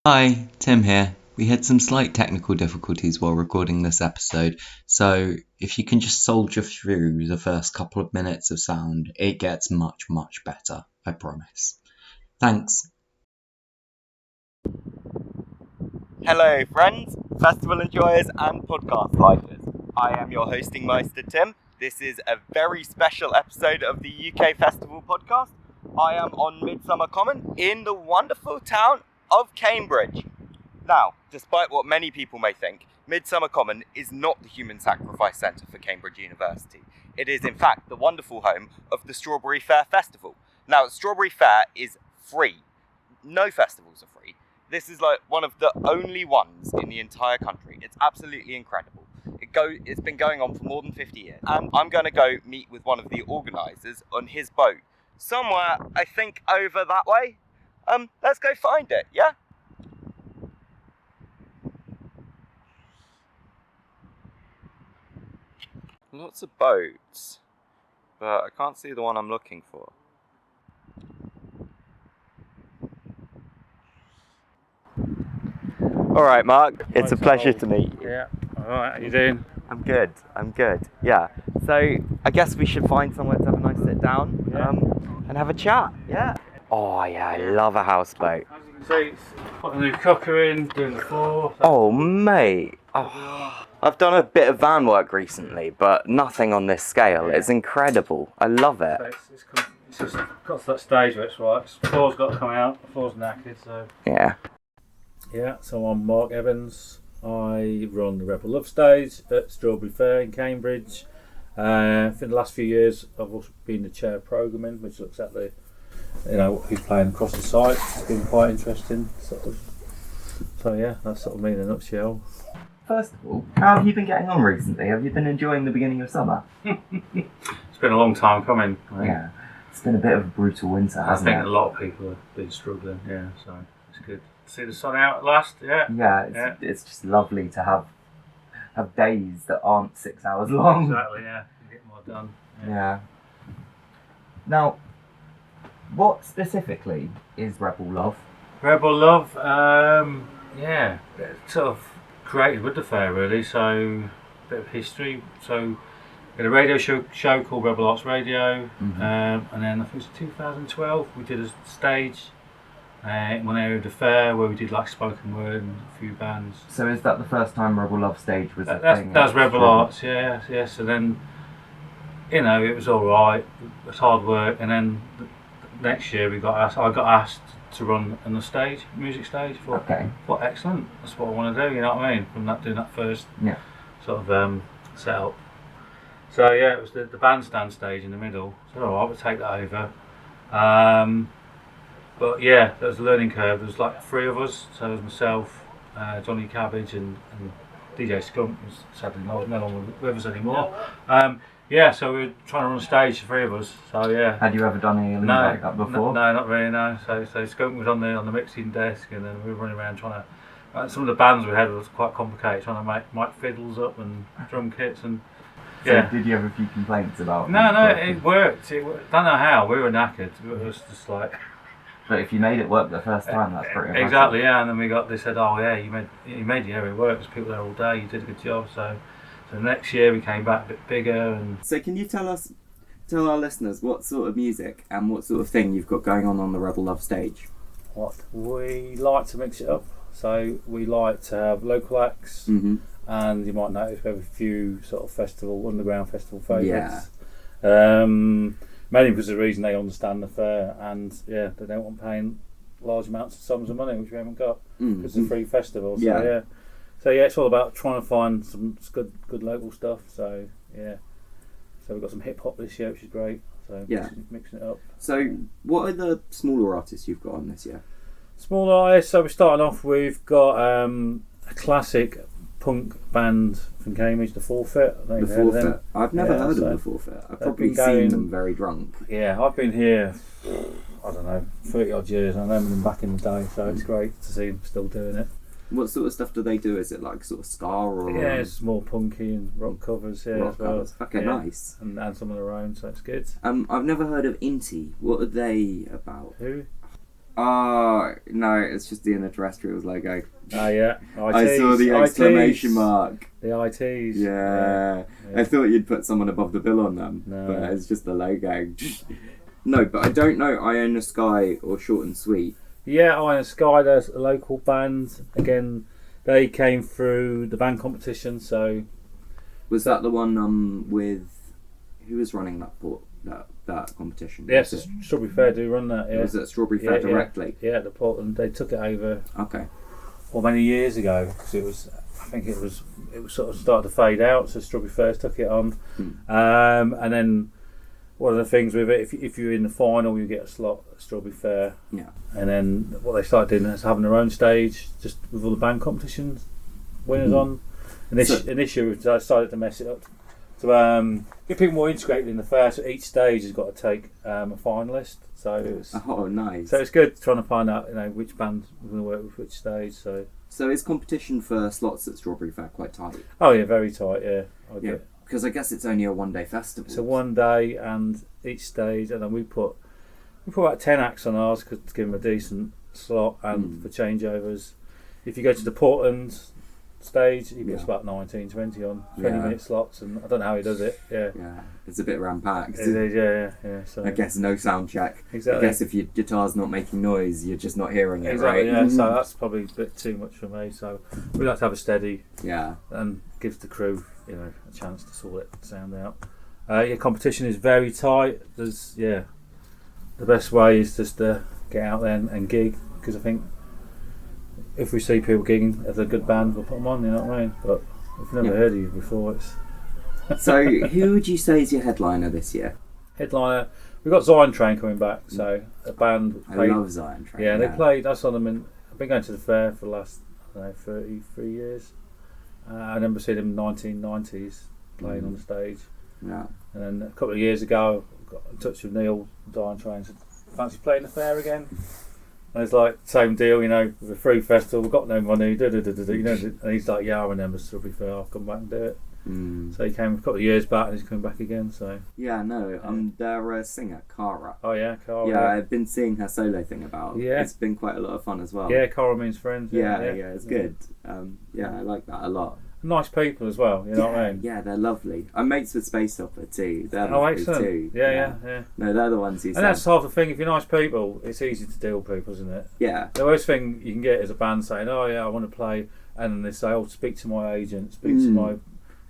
Hi, Tim here. We had some slight technical difficulties while recording this episode, so if you can just soldier through the first couple of minutes of sound, it gets much, much better, I promise. Thanks. Hello friends, festival enjoyers and podcast lifers. I am your hosting meister Tim. This is a very special episode of the UK Festival podcast. I am on Midsummer Common in the wonderful town of Cambridge. Now, despite what many people may think, Midsummer Common is not the human sacrifice centre for Cambridge University. It is in fact the wonderful home of the Strawberry Fair Festival. Now, Strawberry Fair is free. No festivals are free. This is like one of the only ones in the entire country. It's absolutely incredible. It's been going on for more than 50 years. And I'm going to go meet with one of the organisers on his boat. Somewhere, I think, over that way. Let's go find it, yeah? Lots of boats, but I can't see the one I'm looking for. Alright, Mark, it's a pleasure to meet you. Yeah, alright, how you doing? I'm good, yeah. So, I guess we should find somewhere to have a nice sit down and have a chat, yeah. Oh yeah, I love a houseboat. As you can see, it's put a new cooker in, doing the floor. Oh mate, I've done a bit of van work recently, but nothing on this scale. It's incredible, I love it. So it's just got to that stage where it's right, the floor's got to come out, the floor's knackered, so... Yeah, so I'm Mark Evans. I run the Rebel Love stage at Strawberry Fair in Cambridge. For the last few years, I've also been the chair of programming, which looks at the, who's playing across the site. It's been quite interesting, sort of. So yeah, that's sort of me in a nutshell. First of all, how have you been getting on recently? Have you been enjoying the beginning of summer? It's been a long time coming. Yeah, it's been a bit of a brutal winter, hasn't it? I think a lot of people have been struggling, yeah, so it's good. See the sun out at last, yeah. Yeah, it's just lovely to have days that aren't 6 hours long. Exactly, yeah. Get more done. Yeah. Now, what specifically is Rebel Love? Rebel Love, it's sort of created with the fair really, so a bit of history. So we had a radio show called Rebel Arts Radio, and then I think it was 2012 we did a stage in one area of the fair where we did like spoken word and a few bands. So is that the first time Rebel Love stage was a thing? That's Rebel Arts, yeah. So then, it was all right. It was hard work, and then next year I got asked to run on the stage, music stage. Okay. Thought excellent. That's what I want to do. You know what I mean? From doing that first sort of setup. So yeah, it was the bandstand stage in the middle. So all right, we'll take that over. But yeah, there was a learning curve. There was like 3 of us. So it was myself, Johnny Cabbage, and DJ Skunk, who's sadly no longer with us anymore. So we were trying to run a stage, 3 of us. So yeah. Had you ever done anything like that before? No, not really. No. So Skunk was on the mixing desk, and then we were running around trying to. Some of the bands we had was quite complicated, trying to make mic fiddles up and drum kits and. So did you have a few complaints about? No, it worked. Don't know how. We were knackered. It was just like. But if you made it work the first time, that's pretty impressive. Exactly, yeah. And then they said, oh yeah, you made the area work. There's people there all day. You did a good job. So next year we came back a bit bigger. And so can you tell our listeners what sort of music and what sort of thing you've got going on the Rebel Love stage? What we like to mix it up. So we like to have local acts, and you might notice we have a few sort of underground festival favourites. Yeah. Mainly because of the reason they understand the fair, and they don't want paying large amounts of sums of money, which we haven't got because it's a free festival. So it's all about trying to find some good local stuff. So we've got some hip hop this year, which is great. So mixing it up. So what are the smaller artists you've got on this year? Smaller artists. So we're starting off. We've got a classic punk band from Cambridge, The Forfeit. The Forfeit. I've never heard of The Forfeit. I've probably seen them very drunk. Yeah, I've been here, I don't know, 30 odd years. I remember them back in the day, so it's great to see them still doing it. What sort of stuff do they do? Is it like sort of ska or? Yeah, it's more punky and rock covers here as well. Covers. Okay, nice. And some of their own, so it's good. I've never heard of Inti. What are they about? Who? No, it's just the Interterrestrials logo. Oh yeah, ITs, I saw the exclamation mark. The ITs. Yeah. I thought you'd put someone above the bill on them, but it's just the logo. No, but I don't know Iona Sky or Short and Sweet. Yeah, Iona Sky, there's a local band. Again, they came through the band competition, so... Was that the one with... Who was running that competition? Yes, Strawberry Fair do run that, yeah. Was it Strawberry Fair directly? Yeah, the Portland. They took it over... Okay. Well, many years ago, because I think it was sort of started to fade out, so Strawberry Fair took it on. And then... One of the things with it, if you're in the final, you get a slot at Strawberry Fair. Yeah. And then what they started doing is having their own stage, just with all the band competitions winners on. And this year, we decided to mess it up to get people more integrated in the fair. So each stage has got to take a finalist. So it's nice. So it's good trying to find out which band we're going to work with which stage. So is competition for slots at Strawberry Fair quite tight? Oh yeah, very tight. Yeah. Because I guess it's only a one-day festival. It's a one day, and each stage, and then we put about 10 acts on ours to give them a decent slot, and for changeovers. If you go to the Portland stage, he puts about 19, 20 on 20-minute slots, and I don't know how he does it. Yeah, it's a bit ram-packed. It is, yeah. So I guess no sound check. Exactly. I guess if your guitar's not making noise, you're just not hearing it, exactly, right? Yeah. So that's probably a bit too much for me. So we like to have a steady. Yeah. And gives the crew, a chance to sort it sound out. Competition is very tight. The best way is just to get out there and gig, because I think if we see people gigging as a good band, we'll put them on. You know what I mean? But if we've never heard of you before, it's So who would you say is your headliner this year? Headliner, we've got Zion Train coming back. So a band. I love Zion Train. Yeah, they played. I saw them I've been going to the fair for the last 33 years. I remember seeing them in the 1990s playing on the stage. Yeah. And then a couple of years ago, I got in touch with Neil, Zion Train, and said, fancy playing the fair again? And it's like, same deal, with a free festival, we've got no money, and he's like, yeah, I remember Strawberry Fair, I'll come back and do it. So he came a couple of years back and he's coming back again. So their singer, Cara. Oh yeah, Cara. Yeah, I've been seeing her solo thing about. Yeah, it's been quite a lot of fun as well. Yeah, Cara means friends. Yeah, it's good. I like that a lot. Nice people as well, you know what I mean? Yeah, they're lovely. I'm mates with Space Hopper too. They're lovely too. Yeah. No, they're the ones who. And that's half the thing. If you're nice people, it's easy to deal with people, isn't it? Yeah. The worst thing you can get is a band saying, "Oh yeah, I want to play," and then they say, "Oh, speak to my agent, speak to my."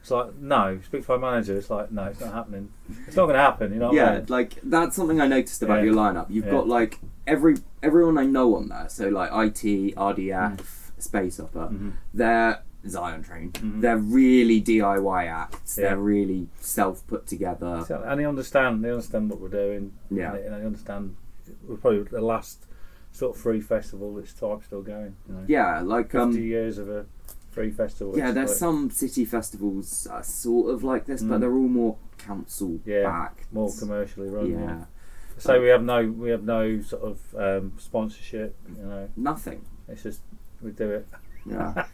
It's like, no, speak to my manager. It's like, no, it's not happening. It's not going to happen, you know what I mean? Like, that's something I noticed about your lineup. You've got, like, everyone I know on there. So, like, IT, RDF, Space Hopper. They're Zion Train. They're really DIY acts. They're really self-put together. And they understand what we're doing. Yeah. And they understand we're probably the last sort of free festival this type still going. Yeah, like... 50 years of a... free festival. Yeah, there's some city festivals sort of like this, but they're all more council backed, more commercially run. Yeah. So we have no sort of sponsorship. Nothing. It's just we do it. Yeah.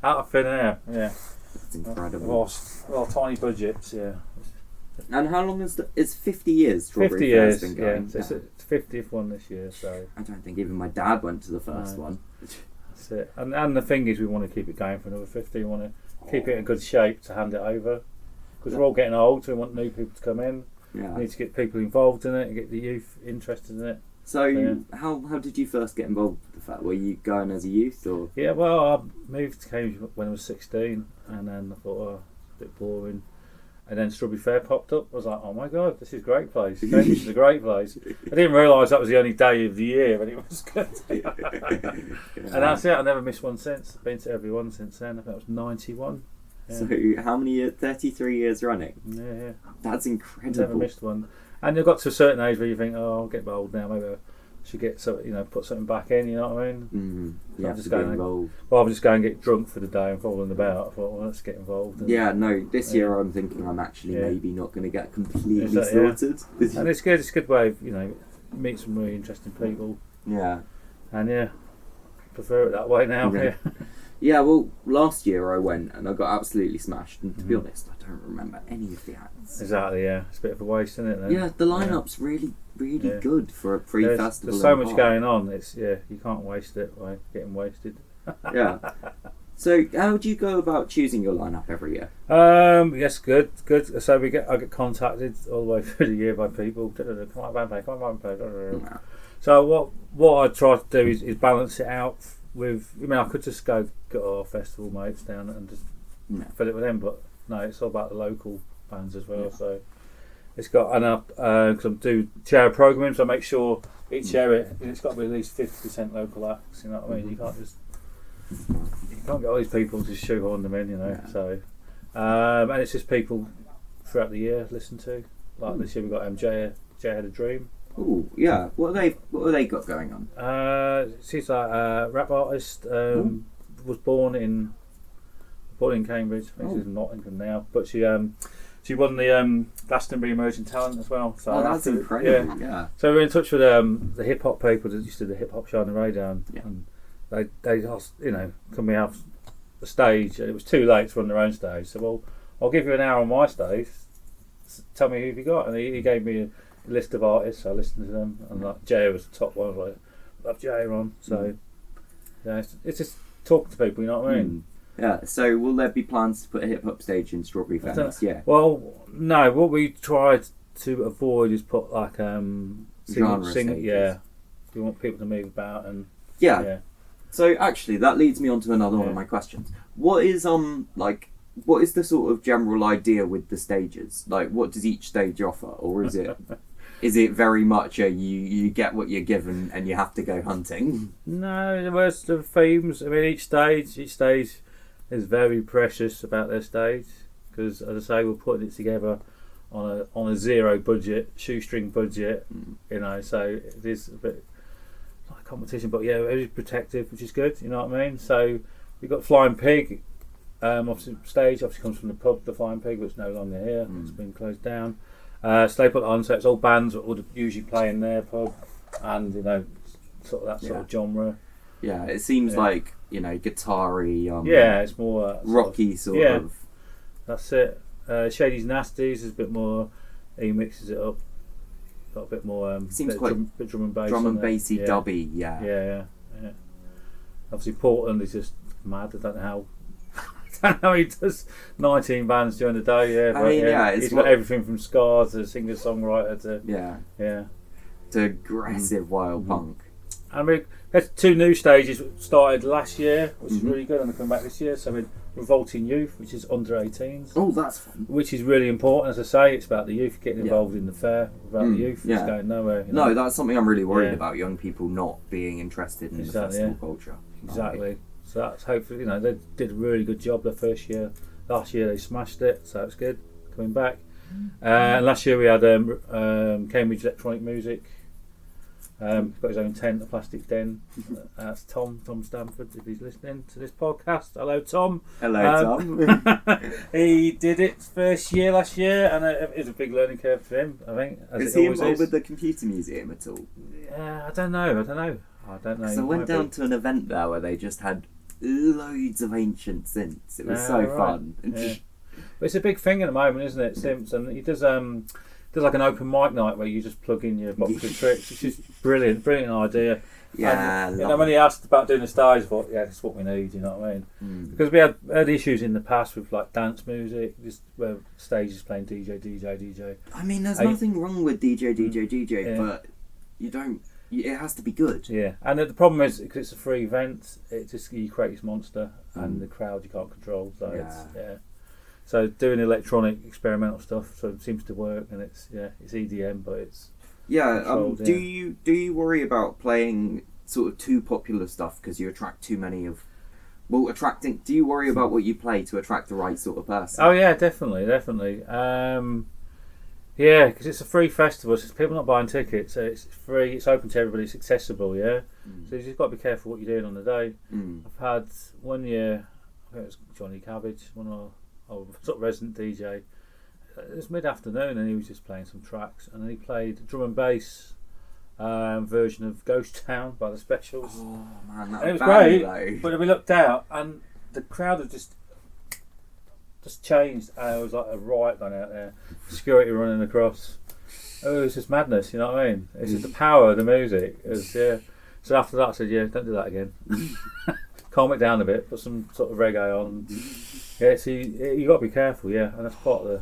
Out of thin air. Yeah. It's incredible. Well, tiny budgets. Yeah. And how long it's 50 years? 50 years. Been going? Yeah. It's 50th one this year. So I don't think even my dad went to the first one. That's it. And the thing is, we want to keep it going for another 50. We want to keep it in good shape to hand it over, because we're all getting old, so we want new people to come in. Yeah. We need to get people involved in it and get the youth interested in it. So how did you first get involved with the fact? Were you going as a youth or? Yeah, well, I moved to Cambridge when I was 16, and then I thought, it's a bit boring. And then Strawberry Fair popped up. I was like, oh my god, this is a great place. Cambridge is a great place. I didn't realise that was the only day of the year, but it was good. And that's it. I never missed one since. I've been to every one since then. I think it was 91. Yeah. So how many years? 33 years running? Yeah. That's incredible. Never missed one. And you've got to a certain age where you think, oh, I'll get old now. Maybe I should get put something back in. You know what I mean? You have to get involved. Well, I'm just going to get drunk for the day and falling about. I thought, well, let's get involved. This year I'm thinking I'm actually maybe not going to get completely sorted. And it's good. It's a good way of meet some really interesting people. Yeah. And prefer it that way now. Yeah. Yeah, well, last year I went and I got absolutely smashed. And to be honest, I don't remember any of the acts. Exactly, yeah. It's a bit of a waste, isn't it? Then? Yeah, the lineup's really really good for a pre-festival. There's so much going on. It's you can't waste it by getting wasted. Yeah. So how do you go about choosing your lineup every year? Yes, good. So I get contacted all the way through the year by people. Come on, band play. Yeah. So what I try to do is balance it out with. I mean, I could just go get our festival mates down and just fill it with them, but no, it's all about the local bands as well. Yeah. So it's got because I do chair programming, so I make sure each area it's got to be at least 50% local acts. You know what I mean? You can't get all these people to shoehorn them in. You know. Yeah. So and it's just people throughout the year listen to. Like this year we got Jay Had a Dream. Oh yeah, what have they got going on? She's like a rap artist. Was born in Cambridge. I think she's in Nottingham now, but she won the Glastonbury Emerging Talent as well. So that's incredible. Yeah. So we're in touch with the hip hop people that used to do the hip hop show on the radio, and they asked, can we have the stage? And it was too late to run their own stage. So well, I'll give you an hour on my stage. Tell me who you got, and he gave me a list of artists. So I listened to them, and like Jay was the top one. I was like, love Jay on. So it's just talking to people. You know what I mean? Yeah. So will there be plans to put a hip hop stage in Strawberry Fair this year? Well, no. What we tried to avoid is put like singing. Yeah. We want people to move about and yeah. So actually, that leads me on to another one of my questions. What is what is the sort of general idea with the stages? Like, what does each stage offer, or is it very much you get what you're given and you have to go hunting? No, there's the themes. I mean, each stage is very precious about their stage because, as I say, we're putting it together on a zero budget, shoestring budget. So it is a bit like a competition, but it is protective, which is good. You know what I mean? So we've got Flying Pig. Obviously, stage comes from the pub, the Flying Pig, which is no longer here. It's been closed down. So they put it on, so it's all bands that would usually play in their pub, and sort of that sort of genre. Yeah, it seems like guitar-y. It's more rocky sort of. That's it. Shady's Nasties is a bit more. He mixes it up. Got a bit more. Seems quite bit drum and bass. Drum and bassy, dubby. Yeah. Obviously, Portland is just mad. I don't know how he does 19 bands during the day. He's got everything from ska to singer-songwriter to to aggressive wild punk. And we had 2 new stages started last year, which is really good, and they're coming back this year. So we're Revolting Youth, which is under 18s. Oh, that's fun. Which is really important, as I say. It's about the youth getting involved in the fair. Without the youth, it's going nowhere. No, that's something I'm really worried about. Young people not being interested in the festival culture. Exactly. So that's hopefully, they did a really good job their first year. Last year they smashed it, so it's good coming back. And last year we had Cambridge Electronic Music. Got his own tent, a plastic den. That's Tom Stanford, if he's listening to this podcast. Hello, Tom. Hello, Tom. He did it first year last year, and it was a big learning curve for him, I think. Is he involved with the Computer Museum at all? Yeah, I don't know. Because I went down to an event there where they just had loads of ancient synths. It was so fun. Yeah. But it's a big thing at the moment, isn't it? Synths, and he does like an open mic night where you just plug in your box of tricks. It's just brilliant idea. Yeah, and when he asked about doing the stage, I thought, that's what we need. You know what I mean? Because we had issues in the past with like dance music, just where stages playing DJ. I mean, there's nothing wrong with DJ, but you don't. It has to be good. Yeah, and the problem is because it's a free event, you create this monster, and the crowd you can't control. So So doing electronic experimental stuff, so it seems to work, and it's EDM, but it's controlled, do you worry about playing sort of too popular stuff because you attract too many of? Well, attracting. Do you worry about what you play to attract the right sort of person? Oh yeah, definitely. Yeah, because it's a free festival, so people not buying tickets, so it's free, it's open to everybody, it's accessible, so you've just got to be careful what you're doing on the day. I've had one year, I think it was Johnny Cabbage, one of our sort of resident DJ. It was mid-afternoon and he was just playing some tracks, and then he played drum and bass version of Ghost Town by the Specials. Oh man, and it was great, but we looked out and the crowd had just changed, and it was like a riot going out there. Security running across. Oh, it's just madness, you know what I mean? It's just the power of the music. So after that I said, yeah, don't do that again. Calm it down a bit, put some sort of reggae on. Yeah, so you got to be careful, yeah, and that's part of the...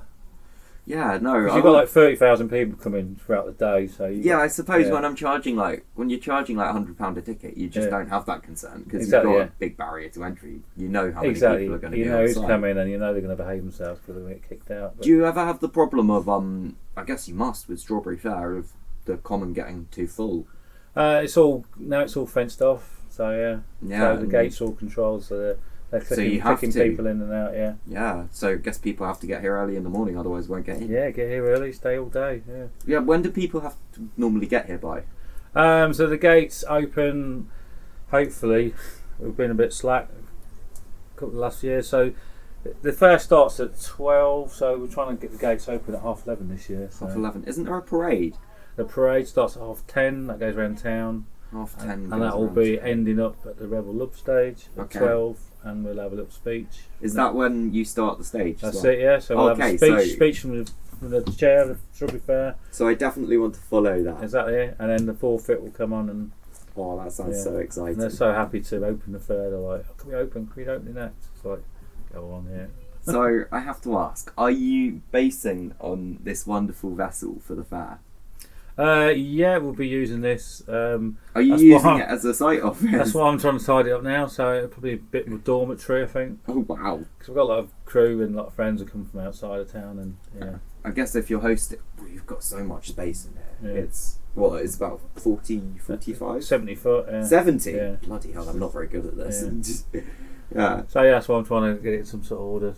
Yeah, no. Because you've got like 30,000 people coming throughout the day, so... I suppose when you're charging like £100 a ticket, you just don't have that concern, because you've got a big barrier to entry. You know how many people are going to be on site. You know who's coming, and you know they're going to behave themselves because they're going to get kicked out. But... Do you ever have the problem of, I guess you must, with Strawberry Fair, of the common getting too full? It's all fenced off, so so the gates all controlled, so they're clicking people in and out, Yeah, so I guess people have to get here early in the morning, otherwise won't get in. Yeah, get here early, stay all day, Yeah, when do people have to normally get here by? So the gates open, hopefully, we've been a bit slack a couple of last years, so the fair starts at 12, so we're trying to get the gates open at 11:30 this year. So. 11:30. Isn't there a parade? The parade starts at 10:30, that goes around town. 10:30. And that will be ending up at the Rebel Love stage at 12, and we'll have a little speech. Is that when you start the stage? That's it, yeah. So we'll have a speech from the chair of the Strawberry Fair. So I definitely want to follow that. Exactly, yeah. And then the forfeit will come on and... Oh, that sounds so exciting. And they're so happy to open the fair. They're like, can we open it next? It's like, go on, yeah. So I have to ask, are you basing on this wonderful vessel for the fair? Yeah, we'll be using this. Are you using it as a site office? That's why I'm trying to tidy up now, so it'll probably be a bit of a dormitory, I think. Oh, wow. Because we've got a lot of crew and a lot of friends who come from outside of town, and I guess if you're hosting, you've got so much space in there. Yeah. It's about 40, 45? 70 foot, yeah. 70? Yeah. Bloody hell, I'm not very good at this. Yeah. So that's why I'm trying to get it in some sort of order.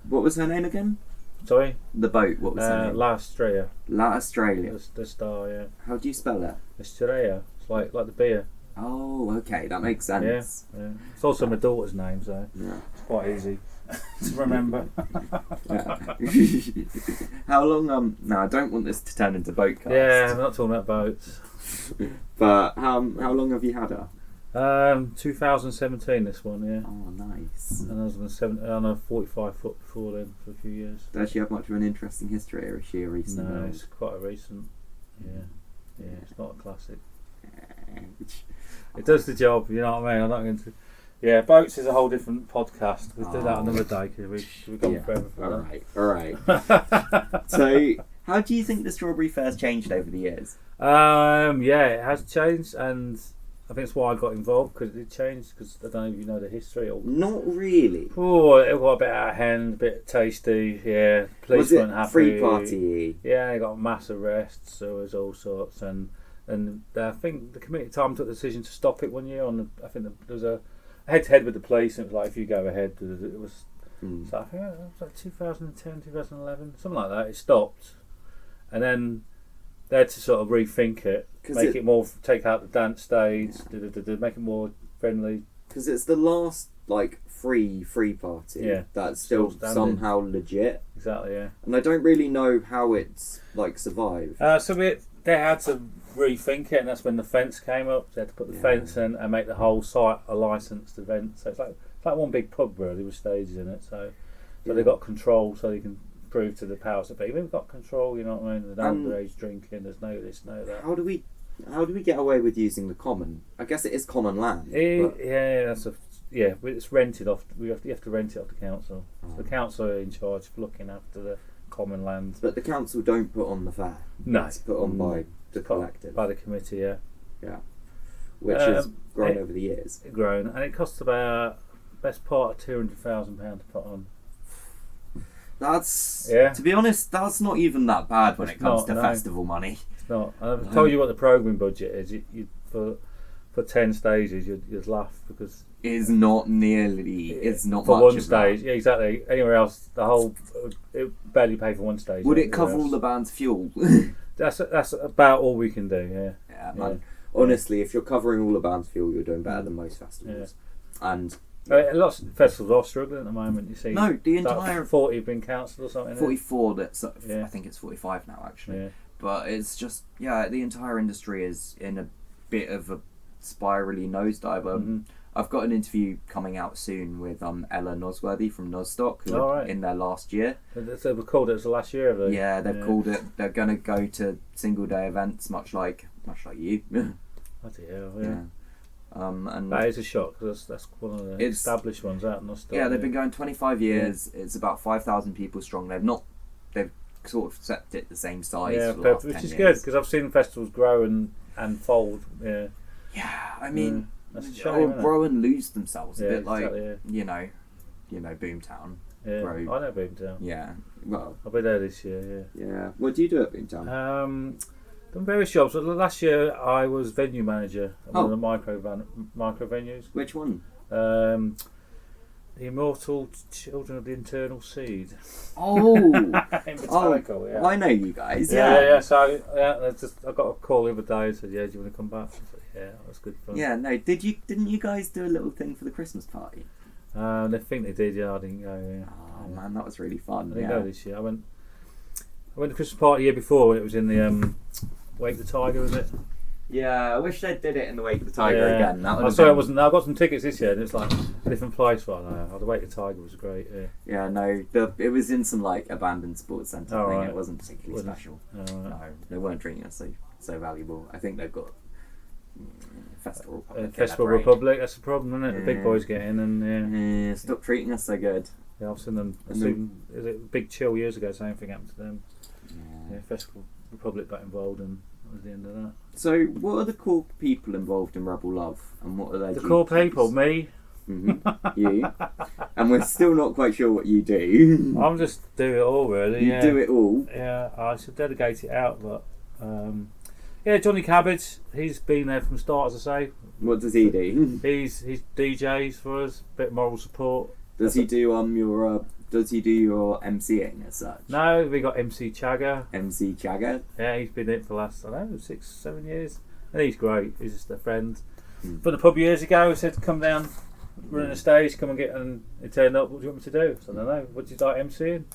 What was her name again? Sorry? The boat, what was her name? La Estrella. La Estrella. The star, yeah. How do you spell it? Estrella. It's like the beer. Oh, okay, that makes sense. Yeah. It's also my daughter's name, so it's quite easy to remember. How long? No, I don't want this to turn into boat cast. Yeah, I'm not talking about boats. But how long have you had her? 2017, this one, yeah. Oh, nice. And I was on a 45 foot before then for a few years. Does she have much of an interesting history, or is she a recent? No, it's quite a recent. Yeah, it's not a classic. It does the job, you know what I mean? I'm not going to. Yeah, boats is a whole different podcast. We'll do that another day because we've gone forever for that. All right. So, how do you think the Strawberry Fair's changed over the years? Yeah, it has changed, and I think that's why I got involved, because it changed. Because I don't know if you know the history. Or not really. Oh, it got a bit out of hand, a bit tasty. Yeah, police weren't happy. Free party? Yeah, they got mass arrests. So there was all sorts, and I think the committee at the time took the decision to stop it one year. I think there was a head-to-head with the police, and it was like, if you go ahead, it was. So I think it was like 2010, 2011, something like that. It stopped, and then they had to sort of rethink it, make it more, take out the dance stage, make it more friendly. Because it's the last free party that's still somehow legit. Exactly, yeah. And I don't really know how it's survived. So they had to rethink it, and that's when the fence came up. They had to put the fence in and make the whole site a licensed event. So it's like one big pub really with stages in it. So they got control, so you can prove to the powers that be, we've got control. You know what I mean? There's no underage drinking. There's no this, no that. How do we get away with using the common? I guess it is common land. It's rented off. You have to rent it off the council. So the council are in charge of looking after the common land. But the council don't put on the fair. No, it's put on by the collective. By the committee, yeah. Which has grown over the years. Grown, and it costs about best part of £200,000 to put on. That's to be honest, that's not even that bad when it comes to festival money. It's not. I've told you what the programming budget is. You for 10 stages, you'd laugh because it's not nearly. It's not for much one of stage. That. Yeah, exactly. Anywhere else, it barely pay for one stage. Would it cover all the band's fuel? That's about all we can do. Yeah. Yeah, man. Honestly, if you're covering all the band's fuel, you're doing better than most festivals. Yeah. And lots of festivals are struggling at the moment. You see, no, the entire 40 have been cancelled or something. 44. I think it's 45 now actually. Yeah. But it's just the entire industry is in a bit of a spirally nosedive. I've got an interview coming out soon with Ella Nosworthy from Nostock, who are in their last year. They were called it as the last year of it. Yeah, they've called it. They're going to go to single day events, much like you. Bloody hell, yeah. And that is a shock because that's one of the established ones out in Nostock. Yeah, they've been going 25 years. Yeah. It's about 5,000 people strong. They've sort of kept it the same size. Yeah, for the last which 10 is years. Good because I've seen festivals grow and fold. Yeah. Yeah, I mean, that's a shame, grow and lose themselves a bit exactly, like you know, Boomtown. Yeah, grow. I know Boomtown. Yeah, well, I'll be there this year. Yeah. Yeah. What do you do at Boomtown? Done various jobs. Last year I was venue manager at one of the micro venues. Which one? The Immortal Children of the Internal Seed. Oh, in Botanical, yeah. I know you guys. Yeah. So I got a call the other day and said, "Yeah, do you want to come back?" I said, "Yeah, that was good fun." Yeah, no. Didn't you guys do a little thing for the Christmas party? They think they did. Yeah, I didn't go. Yeah. Oh man, that was really fun. I didn't go this year. I went to the Christmas party the year before when it was in the Wake the Tiger, was it? Yeah, I wish they did it in the Wake the Tiger again. I wasn't. I got some tickets this year, and it's like a different place. But the Wake the Tiger was great. Yeah, no, it was in some like abandoned sports centre thing. Right. It wasn't particularly special. No, they weren't treating us so valuable. I think they've got Festival Republic. Festival Republic. That's the problem, isn't it? The big boys get in, and stop treating us so good. Yeah, I've seen them. Is it Big Chill years ago? Same thing happened to them. Yeah, Festival Republic got involved, and that was the end of that. So, what are the core people involved in Rebel Love, and what are they? The core people, me. Mm-hmm. You. And we're still not quite sure what you do. I'm just do it all, really. You do it all. Yeah, I should delegate it out, but Johnny Cabbage, he's been there from start, as I say. What does he do? He's DJs for us, bit of moral support. Does he do your MCing as such? No, we got MC Chagger. MC Chagger? Yeah, he's been in it for the last 6-7 years, and he's great. He's just a friend. From the pub years ago, he said, "Come down, run a stage, come and get," and he turned up. "What do you want me to do?" So I don't know. "What do you like MCing?"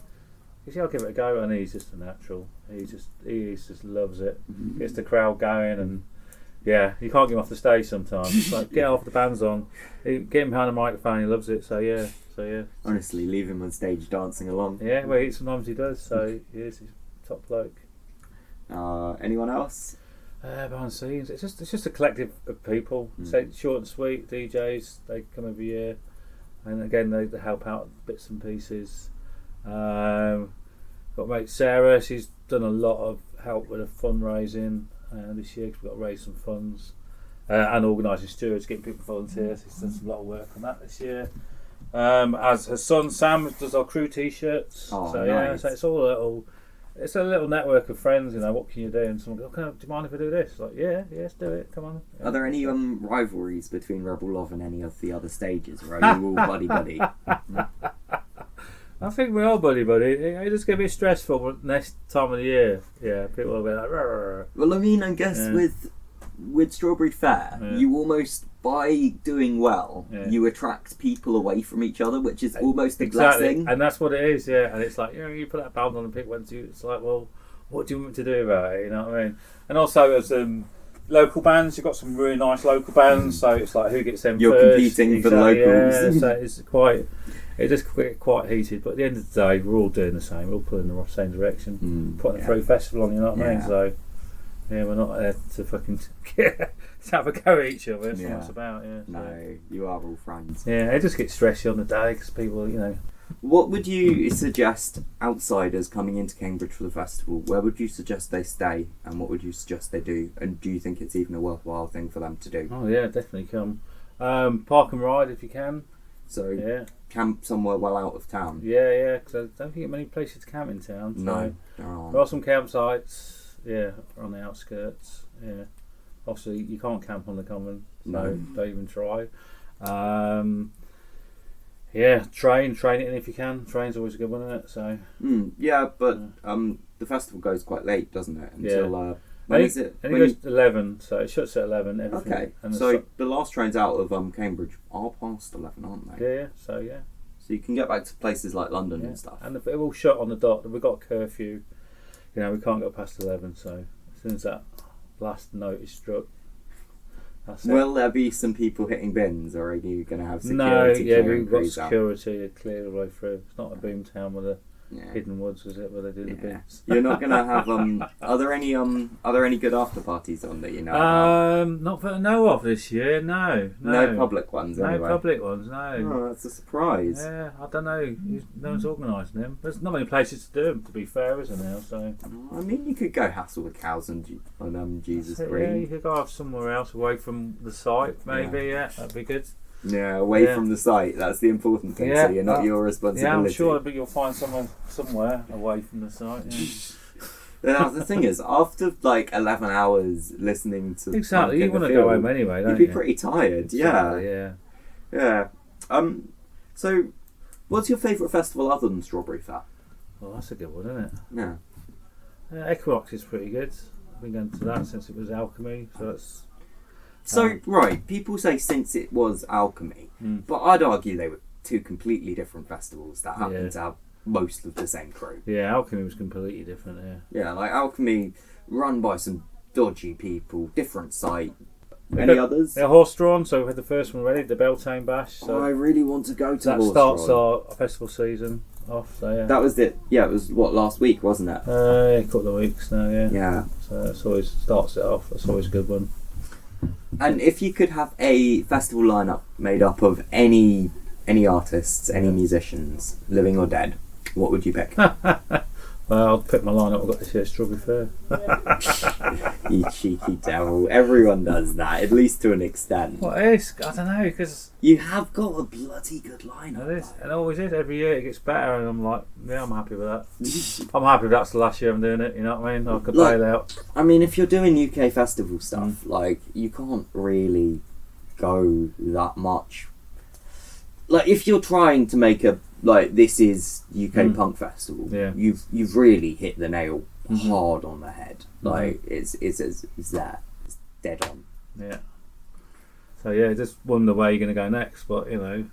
He said, "I'll give it a go," and he's just a natural. He just loves it. Gets the crowd going, and yeah, you can't get him off the stage sometimes. It's like, get off, the band's on. Get him behind the microphone. He loves it. So yeah. Honestly, leave him on stage dancing along. Yeah, well, sometimes he does. So he's top bloke. Anyone else? Behind the scenes, it's just a collective of people. So short and sweet DJs. They come every year, and again they help out bits and pieces. Got mate Sarah. She's done a lot of help with the fundraising this year because we've got to raise some funds and organising stewards, getting people volunteers. She's done a lot of work on that this year. As her son Sam does our crew T-shirts. Oh, so nice. So it's a little network of friends. What can you do? And someone goes, "Do you mind if I do this?" Like, let's do it. Come on. Are there any rivalries between Rebel Love and any of the other stages, or are you all buddy? I think we're all buddy. It just get a bit stressful next time of the year. Yeah, people will be like, "Rrr." Well, I mean, I guess with Strawberry Fair, you almost, by doing well, you attract people away from each other, which is almost a blessing. And that's what it is, yeah. And it's like, you put that band on and people went to you, it's like, well, what do you want me to do about it? You know what I mean? And also as local bands, you've got some really nice local bands, so it's like, who gets them You're first? competing for the locals. Yeah, so it just get quite heated, but at the end of the day, we're all doing the same. We're all pulling in the same direction, putting a free festival on. You know what I mean? So we're not there to fucking to have a go at each other. That's what it's about. Yeah. No, you are all friends. Yeah, it just gets stressy on the day because people, What would you suggest outsiders coming into Cambridge for the festival? Where would you suggest they stay, and what would you suggest they do? And do you think it's even a worthwhile thing for them to do? Oh yeah, definitely come. Park and ride if you can. So camp somewhere well out of town. Yeah, because I don't think there are many places to camp in town. So No, there are some campsites. Yeah, on the outskirts. Yeah, obviously you can't camp on the common, so don't even try. Train it in if you can. Train's always a good one, isn't it? So the festival goes quite late, doesn't it? Until when is it? I think it goes to 11, so it shuts at 11. Everything. Okay, and so the last trains out of Cambridge are past 11, aren't they? Yeah. So you can get back to places like London and stuff. And it will shut on the dot. We've got a curfew. We can't go past 11. So as soon as that last note is struck, Will there be some people hitting bins, or are you going to have security? No, yeah, we've got security to clear the way through. It's not a boomtown with a hidden woods, is it? Where they do the bins. You're not going to have Are there any good after parties on that you know about? Not that I know of this year. No. No public ones. No anyway. public ones. No. Oh, that's a surprise. Yeah, I don't know. No one's organising them. There's not many places to do them. To be fair, isn't there? So. I mean, you could go hassle the cows on Jesus Green. Yeah, you could go off somewhere else away from the site. Maybe. Yeah, that'd be good. Yeah, away from the site. That's the important thing. So you're not your responsibility. Yeah, I'm sure, but you'll find someone somewhere away from the site. Yeah. Now, the thing is, after like 11 hours listening to exactly, you want to go home anyway, don't you? You'd be pretty tired. Yeah. So, what's your favourite festival other than Strawberry Fair? Well, that's a good one, isn't it? Yeah. Equinox is pretty good. I've been going to that since it was Alchemy, so that's. So, right, people say since it was Alchemy, but I'd argue they were two completely different festivals that happened to have most of the same crew. Yeah, Alchemy was completely different, Yeah, like Alchemy, run by some dodgy people, different site. Any others? Yeah, Horse Drawn, so we had the first one ready, the Beltane Bash. So I really want to go to that Horse starts Drawn. our festival season off, so yeah. That was it. Yeah, it was, last week, wasn't it? A couple of weeks now, Yeah. So it's always starts it off, that's always a good one. And if you could have a festival lineup made up of any artists, any musicians, living or dead, what would you pick? Well, I'll pick my lineup I've got this year, Strawberry Fair. You cheeky devil. Everyone does that, at least to an extent. Well, it is, I don't know, because you have got a bloody good lineup. it is, and it always is. Every year it gets better, and I'm like, yeah, I'm happy with that. I'm happy that's the last year I'm doing it, you know what I mean? I could bail out. I mean, if you're doing UK festival stuff, like, you can't really go that much. Like, if you're trying to make this is UK Punk Festival, you've really hit the nail hard on the head. Like, it's there. It's dead on. Yeah. So, yeah, just wonder where you're going to go next, but, you know,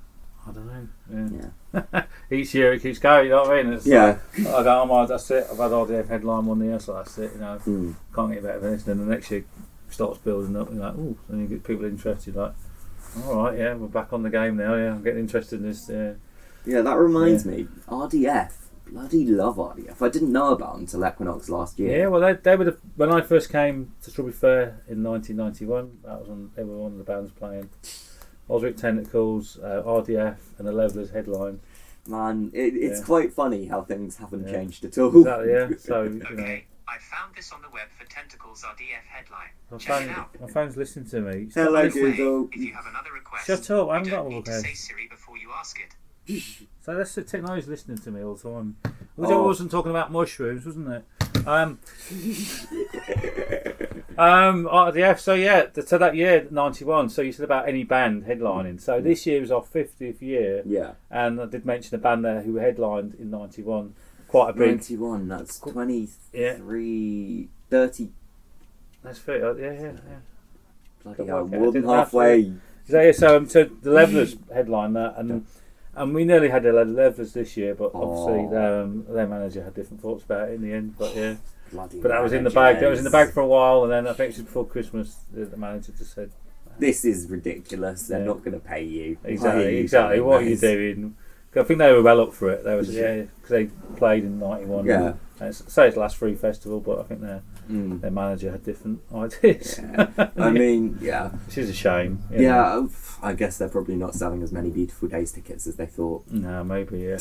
I don't know. Yeah. Each year it keeps going, you know what I mean? It's like, I go, oh, that's it. I've had RDF headline one year, so that's it, you know. Can't get better than this. And then the next year starts building up, and you're like, ooh, and you get people interested, like, all right, yeah, we're back on the game now, yeah, I'm getting interested in this. Yeah, that reminds me, RDF. Bloody love RDF. I didn't know about them until Equinox last year. Yeah, well, they were when I first came to Strawberry Fair in 1991. They were one of the bands playing. Osric Tentacles, RDF, and the Levellers headline. Man, it's quite funny how things haven't changed at all. Exactly, yeah. So you know. I found this on the web for Tentacles RDF headline. Check it out. My phone's listening to me. Hello, Google. If you have another request, shut up! I haven't got a need to request. say Siri before you ask it. So that's the technology's listening to me all the time. It wasn't talking about mushrooms, wasn't it? RDF. So yeah, so that year '91. So you said about any band headlining. So this year was our 50th year. Yeah. And I did mention a band there who headlined in '91. Quite a big. 91. That's 23, 30. That's fair. Yeah. Bloody hell, more than halfway. So the Levellers headlined that, and we nearly had the Levellers this year, but obviously their manager had different thoughts about it in the end. But yeah, but that was in the bag. That was in the bag for a while, and then I think it was before Christmas. The manager just said, "This is ridiculous. They're not going to pay you." Exactly. What are you doing? I think they were well up for it. They was because they played in '91. Yeah. And say it's the last free festival, but I think their manager had different ideas. Yeah. I mean, yeah. Which is a shame. Yeah, I guess they're probably not selling as many Beautiful Days tickets as they thought. No, maybe, yeah.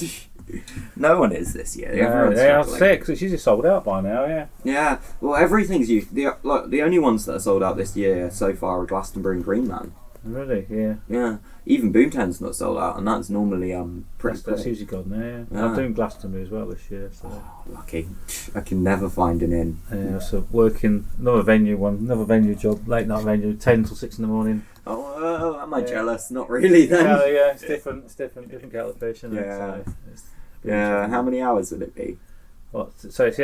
No one is this year. They are sick, because it's usually sold out by now, yeah. Yeah, well, everything's usually... The only ones that are sold out this year so far are Glastonbury and Greenland. Really, yeah. Yeah, even Boomtown's not sold out, and that's normally pretty That's usually gone there, yeah. I'm doing Glastonbury as well this year, so... Oh, lucky. I can never find an in. Yeah, so working, another venue job, late night venue, 10 till 6 in the morning. Oh, am I jealous? Not really, then. Yeah, it's different kettle of fish, isn't it? Yeah. So how many hours would it be? What? So it's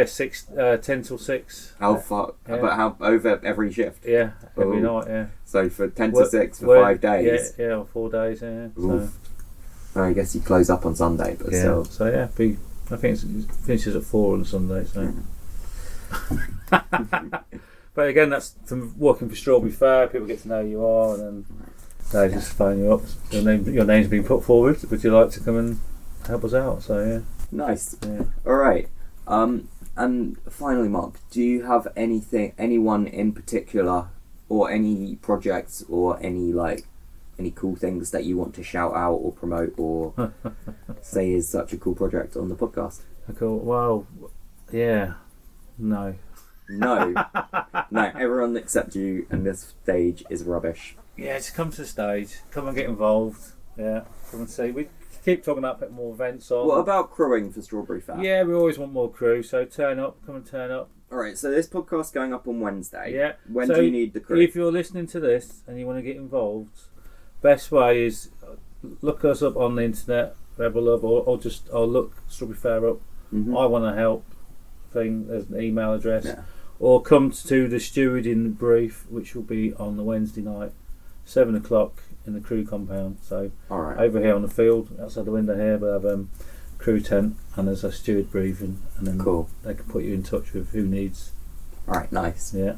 10 till 6. How far? Yeah. But how over every shift? Yeah, every night. Yeah. So for 10 to 6 for 5 days. Yeah, or 4 days. Yeah. So. I guess you close up on Sunday, but still. So yeah, I think it finishes at 4 on Sunday. So. But But again, that's from working for Strawberry Fair. People get to know who you are, and then they just phone you up. Your name's been put forward. Would you like to come and help us out? So yeah. Nice. Yeah. All right. And finally, Mark, do you have anyone in particular, or any projects, or any cool things that you want to shout out or promote or say is such a cool project on the podcast? Cool. Well, yeah. No. No. Everyone except you, and this stage is rubbish. Yeah, just come to the stage. Come and get involved. Yeah, come and see. We keep talking about putting more events on. What about crewing for Strawberry Fair? Yeah, we always want more crew, so turn up. Come and turn up. All right, so this podcast's going up on Wednesday. Yeah. When So do you need the crew? If you're listening to this and you want to get involved, best way is look us up on the internet, Rebel Love, or look Strawberry Fair up. Mm-hmm. I want to help thing. There's an email address. Yeah. Or come to the stewarding brief, which will be on the Wednesday night, 7:00 in the crew compound. So All right. over here on the field, outside the window here, we have crew tent, and there's a steward briefing, and then Cool. they can put you in touch with who needs. All right, nice. Yeah,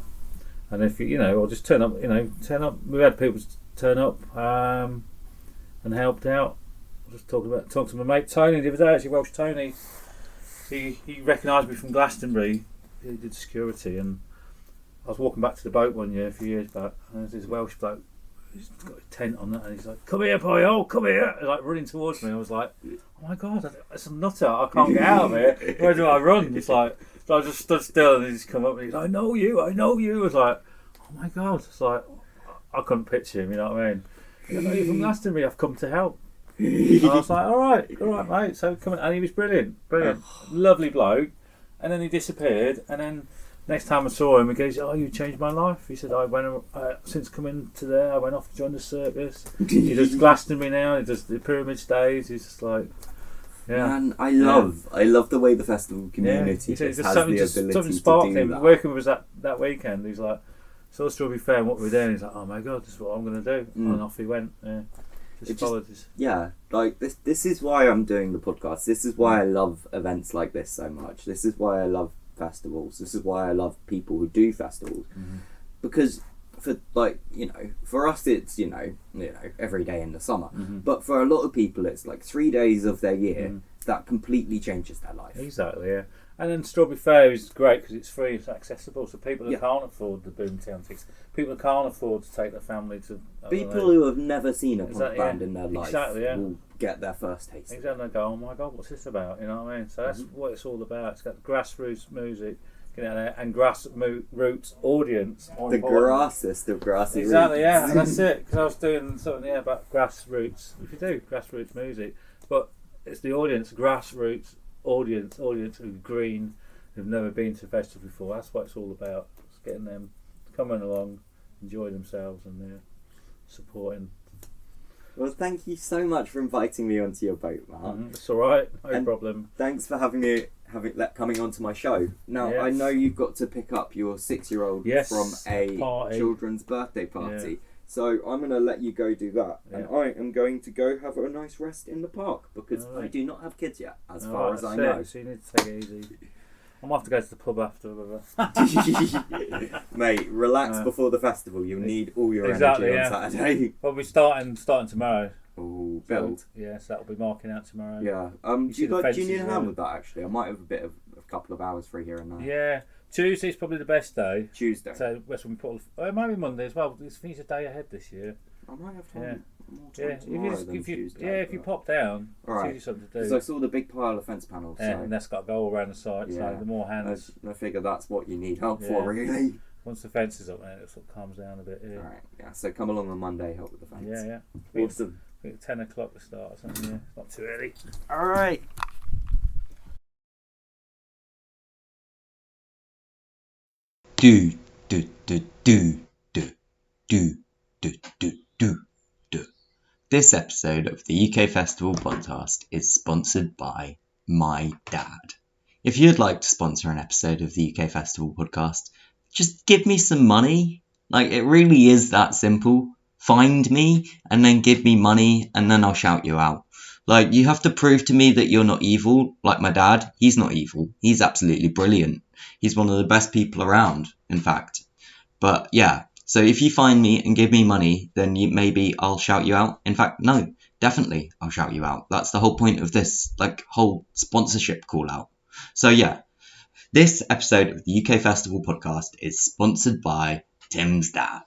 and if you or just turn up. Turn up. We've had people turn up and helped out. I was just talking to my mate Tony the other day. Actually, Welsh Tony. He recognised me from Glastonbury. He did security, and I was walking back to the boat one year a few years back, and there's this Welsh bloke. He's got a tent on that, and he's like, "Come here, boy! Come here!" He's like running towards me. I was like, "Oh my god, it's a nutter! I can't get out of here. Where do I run?" It's like, so I just stood still, and he's come up, and he's like, "I know you! I know you!" I was like, "Oh my god!" It's like I couldn't picture him. You know what I mean? He's like, "You're from Glastonbury. I've come to help." And I was like, all right, mate. So come on. And he was brilliant, lovely bloke. And then he disappeared. And then next time I saw him, he goes, "Oh, you changed my life." He said, "I went since coming to there. I went off to join the circus. He does Glastonbury now. He does the pyramid stage." He's just like, yeah. Man, I love the way the festival community just has the ability something sparked to do him. that. Working with us that weekend, he's like, saw Strawberry Fair and what we were doing. He's like, "Oh my god, this is what I'm going to do." And off he went. Yeah. Followed his. Yeah, like this is why I'm doing the podcast. This is why I love events like this so much. This is why I love festivals. This is why I love people who do festivals. Mm-hmm. Because for us it's every day in the summer. Mm-hmm. But for a lot of people it's like 3 days of their year that completely changes their life. Exactly, yeah. And then Strawberry Fair is great because it's free, it's accessible. So people who Yeah. can't afford the Boomtown tickets, people who can't afford to take their family to People who have never seen a punk Exactly, band yeah. in their life Exactly, yeah. will get their first taste. Exactly, they go, "Oh my god, what's this about?" You know what I mean? So that's what it's all about. It's got grassroots music, get out there, and grassroots audience. The grassest of grassy Exactly, roots. yeah, and that's it. Because I was doing something about grassroots. If you do grassroots music, but it's the audience, grassroots audience who are green, who've never been to a festival before. That's what it's all about. It's getting them coming along, enjoy themselves, and supporting. Well, thank you so much for inviting me onto your boat, Mark. It's all right, no And problem. Thanks for coming onto my show. Now, Yes. I know you've got to pick up your 6-year-old Yes, from a party. children's birthday party. Yeah. So I'm going to let you go do that. And Yeah. I am going to go have a nice rest in the park because All right. I do not have kids yet, as All far right, as I that's know. it. So you need to take it easy. I'm going to have to go to the pub after. Mate, relax No. before the festival. You'll need all your Exactly, energy yeah. on Saturday. Well, we're starting tomorrow. Oh, build. Yeah, so that'll be marking out tomorrow. Yeah. You see the Do you need a fences, hand yeah. with that, actually? I might have a couple of hours free here and there. Yeah, Tuesday's probably the best day. Tuesday. So that's when we put. It might be Monday as well. I think it's a day ahead this year. I might have Yeah. time. More time Yeah, tomorrow than if you Tuesday. if you pop down, All it's right. usually something to Because do. I saw the big pile of fence panels. And that's got to go all around the site. Yeah. So the more hands, I figure that's what you need help Yeah. for, really. once the fence is up, then it sort of calms down a bit. Yeah, All right. Yeah. So come along on Monday, help with the fence. yeah. Awesome. I think 10 o'clock to start or something. Yeah, it's not too early. All right. Do, do, do, do, do, do, do, do, do, do. This episode of the UK Festival podcast is sponsored by my dad. If you'd like to sponsor an episode of the UK Festival podcast, just give me some money. Like, it really is that simple. Find me and then give me money and then I'll shout you out. Like, you have to prove to me that you're not evil. Like my dad, he's not evil. He's absolutely brilliant. He's one of the best people around, in fact. But yeah, so if you find me and give me money, then maybe I'll shout you out. In fact, no, definitely I'll shout you out. That's the whole point of this whole sponsorship call out. So yeah, this episode of the UK Festival podcast is sponsored by Tim's dad.